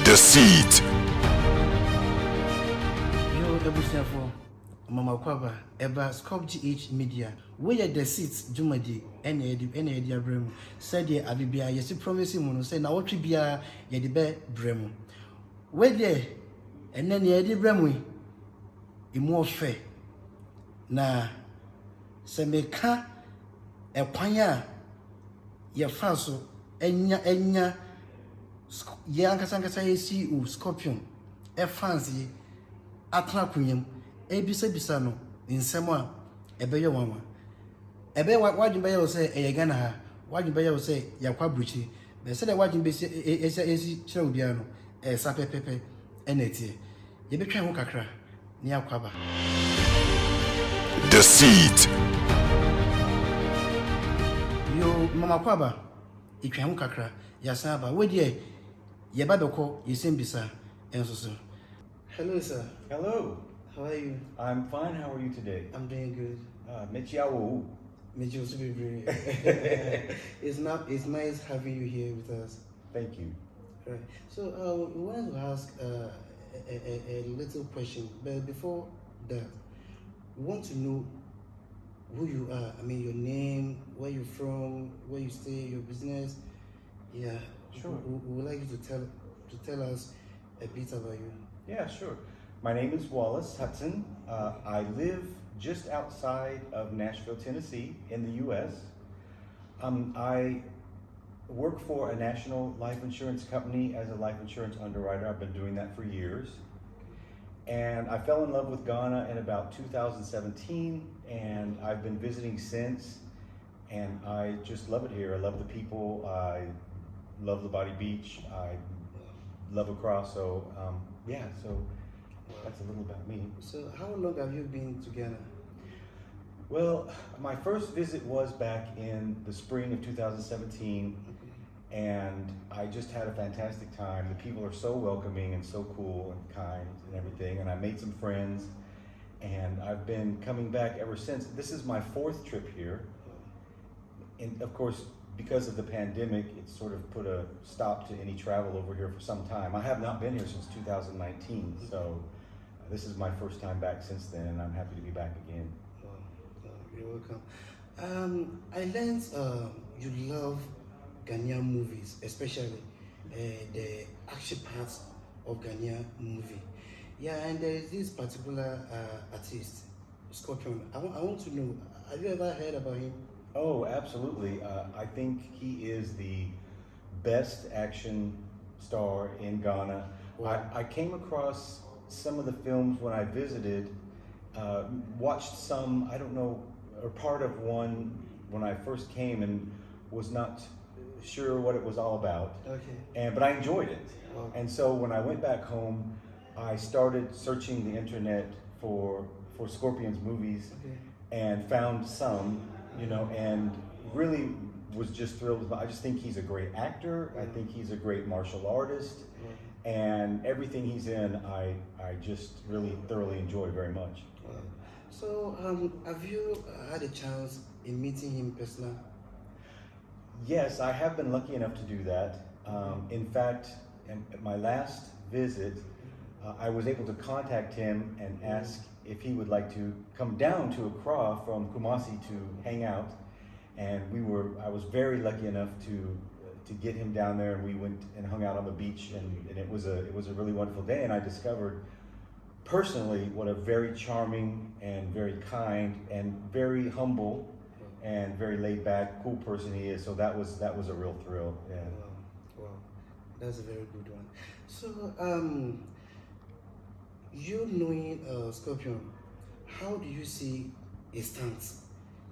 The Seed. Yo, Ebusiafo, Mama Kwaba, Eba Scope GH Media. We are The Seed, Jumadi, any Bremu. Said ye Abibia, yes, promising Mono, say now what be a Yedibe Bremu. Where there, and then Yedi Bremu, in more fair. Na, Semeka, a panya, ye faso, enya. Yankasankasa yesi u scorpion e fancy atna kunyem e bisa no nsem a ebeye wanwa ebe wadun beye wo se e Ghana ha wadun beye wo se yakwa bruchi be se de wadun be se esi kire obia no e sa pepepe enetie ye betwa ho kakra ne akwaba. The Seed. Yo mama kwaba itwa ho kakra yasaba we de Yebadoko, Yisimbisa, and so. Hello, sir. Hello. How are you? I'm fine. How are you today? I'm doing good. Michiawo. It's nice having you here with us. Thank you. Right. So, we wanted to ask a little question, but before that, we want to know who you are. I mean, your name, where you're from, where you stay, your business. Yeah. Sure. We would like you to tell us a bit about you. Yeah, sure. My name is Wallace Hudson. I live just outside of Nashville, Tennessee, in the U.S. I work for a national life insurance company as a life insurance underwriter. I've been doing that for years. And I fell in love with Ghana in about 2017, and I've been visiting since. And I just love it here. I love the people. I love the Body Beach. I love Accra. So so that's a little about me. So how long have you been to Ghana? Well, my first visit was back in the spring of 2017, and I just had a fantastic time. The people are so welcoming and so cool and kind and everything, and I made some friends, and I've been coming back ever since. This is my fourth trip here, and of course, because of the pandemic, it sort of put a stop to any travel over here for some time. I have not been here since 2019, so this is my first time back since then, and I'm happy to be back again. You're welcome. I learned you love Ghanaian movies, especially the action parts of Ghanaian movie. Yeah, and there is this particular artist, Scorpion. I want to know, have you ever heard about him? Oh, absolutely. I think he is the best action star in Ghana. Wow. I came across some of the films when I visited, watched some, I don't know, or part of one when I first came and was not sure what it was all about. Okay. But I enjoyed it. Wow. And so when I went back home, I started searching the internet for Scorpion's movies, Okay. and found some, and really was just thrilled. I just think he's a great actor. I think he's a great martial artist, and everything he's in, I just really thoroughly enjoy very much. So, have you had a chance in meeting him personally? Yes, I have been lucky enough to do that. In fact, at my last visit, I was able to contact him and ask if he would like to come down to Accra from Kumasi to hang out. And I was very lucky enough to get him down there, and we went and hung out on the beach, and it was a really wonderful day. And I discovered personally what a very charming and very kind and very humble and very laid back, cool person he is. So that was a real thrill. Yeah. Wow. That's a very good one. So, you knowing Scorpion, how do you see his stance?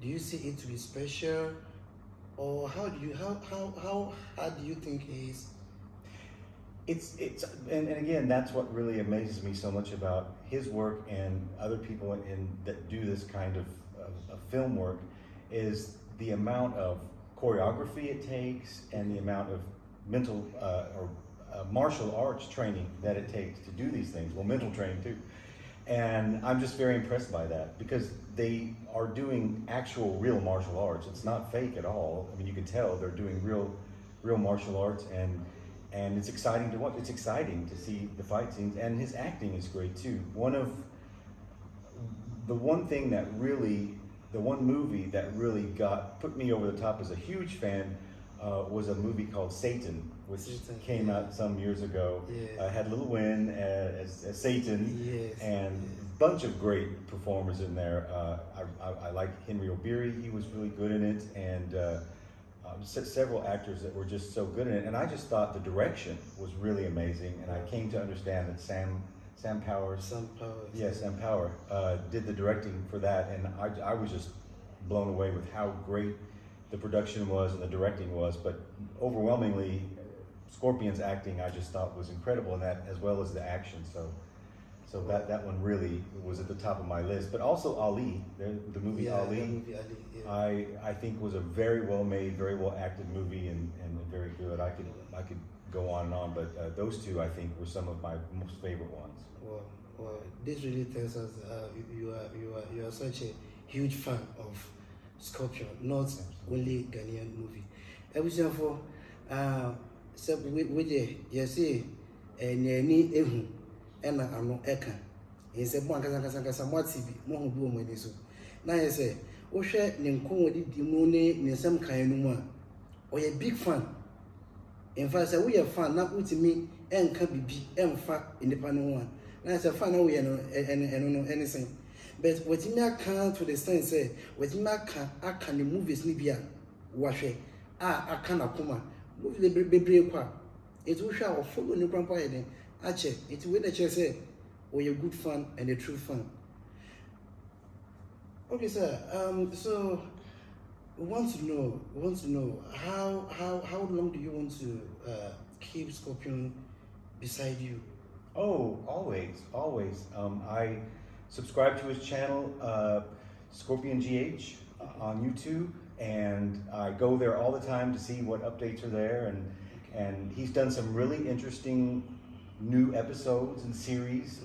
Do you see it to be special, or how do you think he is? It's and again, that's what really amazes me so much about his work and other people that do this kind of film work, is the amount of choreography it takes and the amount of mental or martial arts training that it takes to do these things. Well, mental training too. And I'm just very impressed by that, because they are doing actual real martial arts. It's not fake at all. I mean, you can tell they're doing real martial arts, and it's exciting to watch. It's exciting to see the fight scenes, and his acting is great too. The one movie that really put me over the top as a huge fan was a movie called Satan, which came out some years ago. Yeah. Had Lil Wayne as Satan, Yes. and a bunch of great performers in there. I like Henry O'Beary; he was really good in it, and several actors that were just so good in it. And I just thought the direction was really amazing, and I came to understand that Sam Power, Sam Power did the directing for that, and I was just blown away with how great the production was and the directing was. But overwhelmingly, Scorpion's acting I just thought was incredible in that, as well as the action. So that one really was at the top of my list. But also Ali, the movie Ali, the movie Ali, yeah. I think was a very well made, very well acted movie, and very good. I could go on, but those two I think were some of my most favorite ones. Well, this really tells us you are such a huge fan of Scorpion, not only Ghanaian movie. Ebusiafo, so we say ni ehu ena ano eka. Yense bo ankasa mwati bi mo hu bi o mo so. Na yense wo hwe ne nkon odi di mu ne nsem kan no mu a oye big fan. In fact, say we are fan na utimi enka bibi emfa enipa no ho. Na yense fan na we no anything. But what you account to the sense say what you aka the movies ni bia wahwe aka na koma movie bebre kwa it will show follow ni grandpa here ache it we the say oh you good fan and a true fan. Okay sir, so we want to know how long do you want to keep Scorpion beside you? Oh, always. I subscribe to his channel, Scorpion GH, on YouTube, and I go there all the time to see what updates are there. And he's done some really interesting new episodes and series,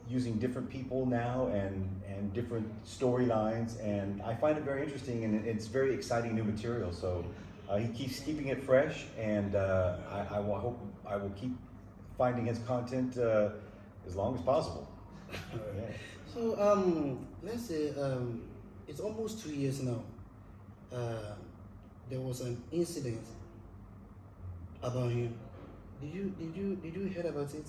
using different people now and different storylines, and I find it very interesting, and it's very exciting new material. So he keeps keeping it fresh, and I will keep finding his content as long as possible. Yeah. So let's say it's almost 2 years now. There was an incident about him. Did you hear about it?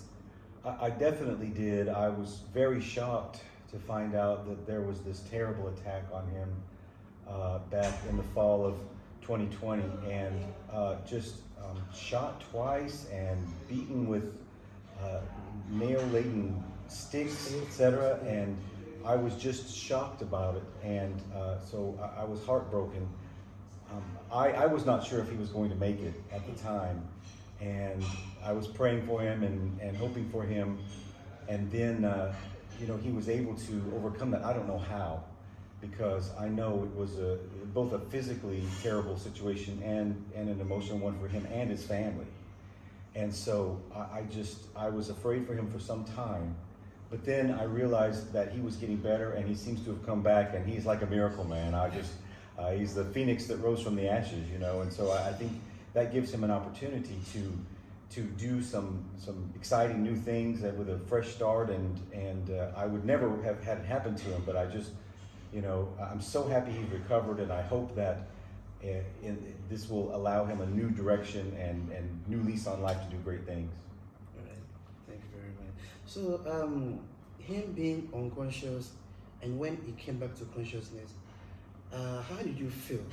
I definitely did. I was very shocked to find out that there was this terrible attack on him back in the fall of 2020, and just shot twice and beaten with nail-laden sticks, etc. And I was just shocked about it, and so I was heartbroken. I was not sure if he was going to make it at the time, and I was praying for him and hoping for him, and then he was able to overcome that. I don't know how, because I know it was both a physically terrible situation and an emotional one for him and his family. And so I was afraid for him for some time, but then I realized that he was getting better, and he seems to have come back, and he's like a miracle man. He's the phoenix that rose from the ashes, and so I think that gives him an opportunity to do some exciting new things with a fresh start, and I would never have had it happen to him, but I'm so happy he's recovered, and I hope that this will allow him a new direction and new lease on life to do great things. All right, thank you very much. So him being unconscious, and when he came back to consciousness, how did you feel?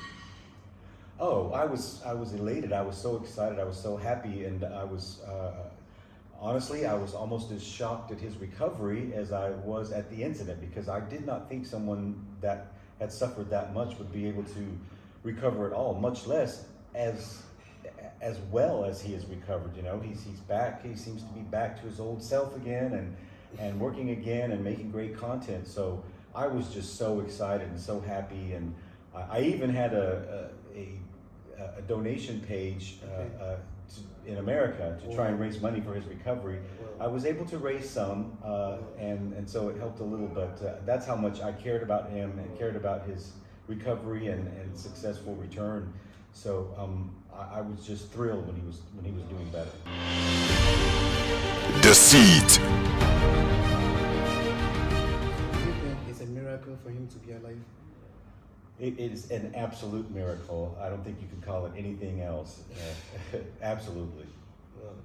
Oh, I was elated. I was so excited. I was so happy, and I was honestly, I was almost as shocked at his recovery as I was at the incident, because I did not think someone that had suffered that much would be able to recover at all, much less as well as he has recovered. He's back. He seems to be back to his old self again, and working again and making great content. So I was just so excited and so happy, and I even had a donation page in America to try and raise money for his recovery. I was able to raise some, and so it helped a little, but that's how much I cared about him and cared about his recovery and successful return. So I was just thrilled when he was doing better. The Seed. Do you think it's a miracle for him to be alive? It is an absolute miracle. I don't think you can call it anything else. Absolutely. Well,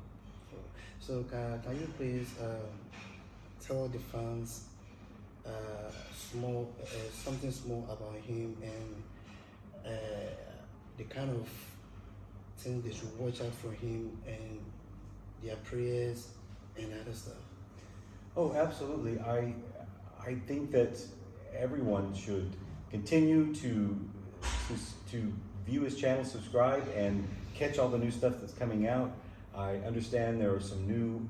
so can you please tell the fans something small about him and the kind of things they should watch out for him and their prayers and other stuff? Oh, absolutely. I think that everyone should continue to view his channel, subscribe, and catch all the new stuff that's coming out. I understand there are some new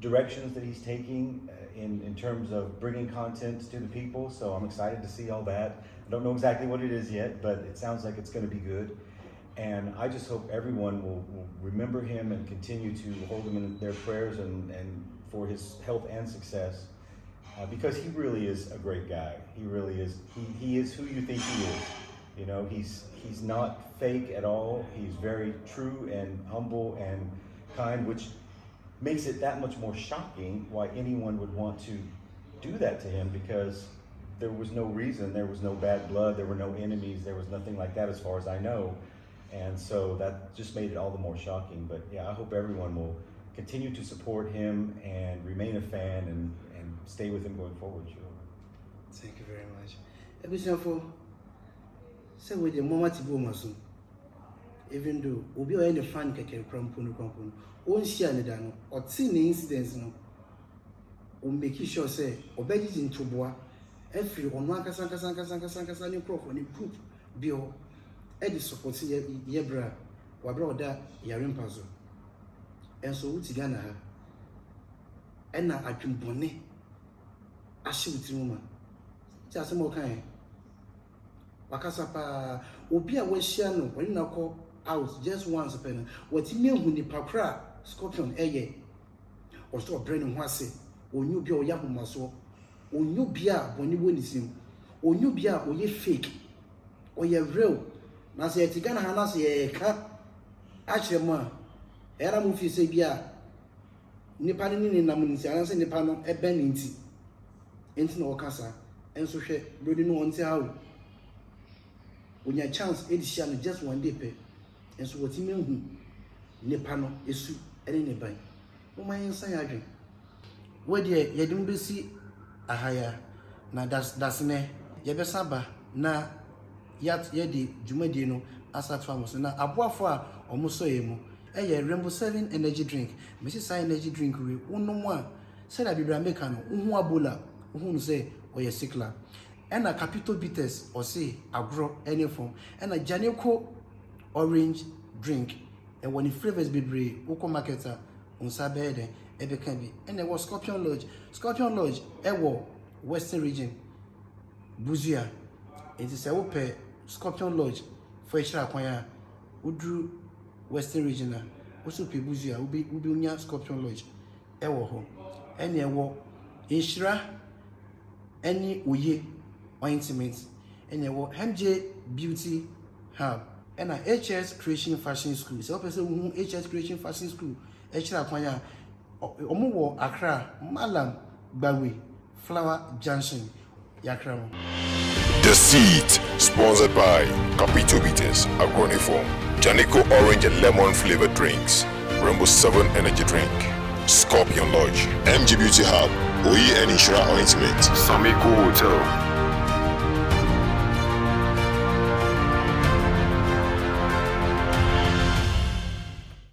directions that he's taking in terms of bringing content to the people, so I'm excited to see all that. I don't know exactly what it is yet, but it sounds like it's going to be good. And I just hope everyone will remember him and continue to hold him in their prayers and for his health and success, because he really is a great guy. He really is. He is who you think he is. You know, he's not fake at all. He's very true and humble and kind, which makes it that much more shocking why anyone would want to do that to him, because there was no reason, there was no bad blood, there were no enemies, there was nothing like that as far as I know. And so that just made it all the more shocking. But yeah, I hope everyone will continue to support him and remain a fan and stay with him going forward. Sure. Thank you very much. Ebusiafo, say with the moment to go maso. Even though obi o any fan keke krampo o nsia ne da no o ti ne incidents no o make sure say obedi ntoboa every ono akasa ne crop ne group bi o e dey support ye bra wa bra oda yare mpazo enso wuti Ghana ha ena adwumbone ahye wuti mu ma ti asemo kan wakasa pa obi a wahia no wani na ko out just once pen what me hu ni pakra scorpion eye o so brain ho ase onyu bi o ya homaso onyu bi a boni woni sim onyu bi a o ye fake o ye real na se etigana ha na se ye ka a kire mo a era mu fi se bi a nipa ni nam ni se anase nipa no e ben nti na o kasa enso hwe brodi no on ti hawo onya chance edisia no just one day pe enso woti menhu nipa no esu ene ne ban mo man nsan adwen we de yedum besi ahaya na das ne yebesa ba na yedi dwumadi no asatwa mo so na aboafo a omoso yemu eye Rainbow 7 energy drink mesi sai energy drink we unom a se da bibra meka no uhu abola uhu se oye sikla ena capital bitters or say agro any form ena janeko orange drink and when the flavors be brave oko marketer unsa bede ebe kan bi ena was Scorpion Lodge ewo western region Buzia it is a ope Scorpion Lodge for extra kwanya udru western region na also pe Buzia ubi unya Scorpion Lodge ewo ho ena ewo inshira any oye ointment and MJ Beauty Hub and HS Creation Fashion School. So person HS Creation Fashion School extra kwanya omo Accra Malam Gbawe Flower Junction Yakra. The Seed, sponsored by Capito Bitters, Agroniform, Janico Orange and Lemon flavored drinks, Rainbow 7 Energy Drink, Scorpion Lodge, MG Beauty Hub, Oye and Inshira Ointment, Samiko Hotel.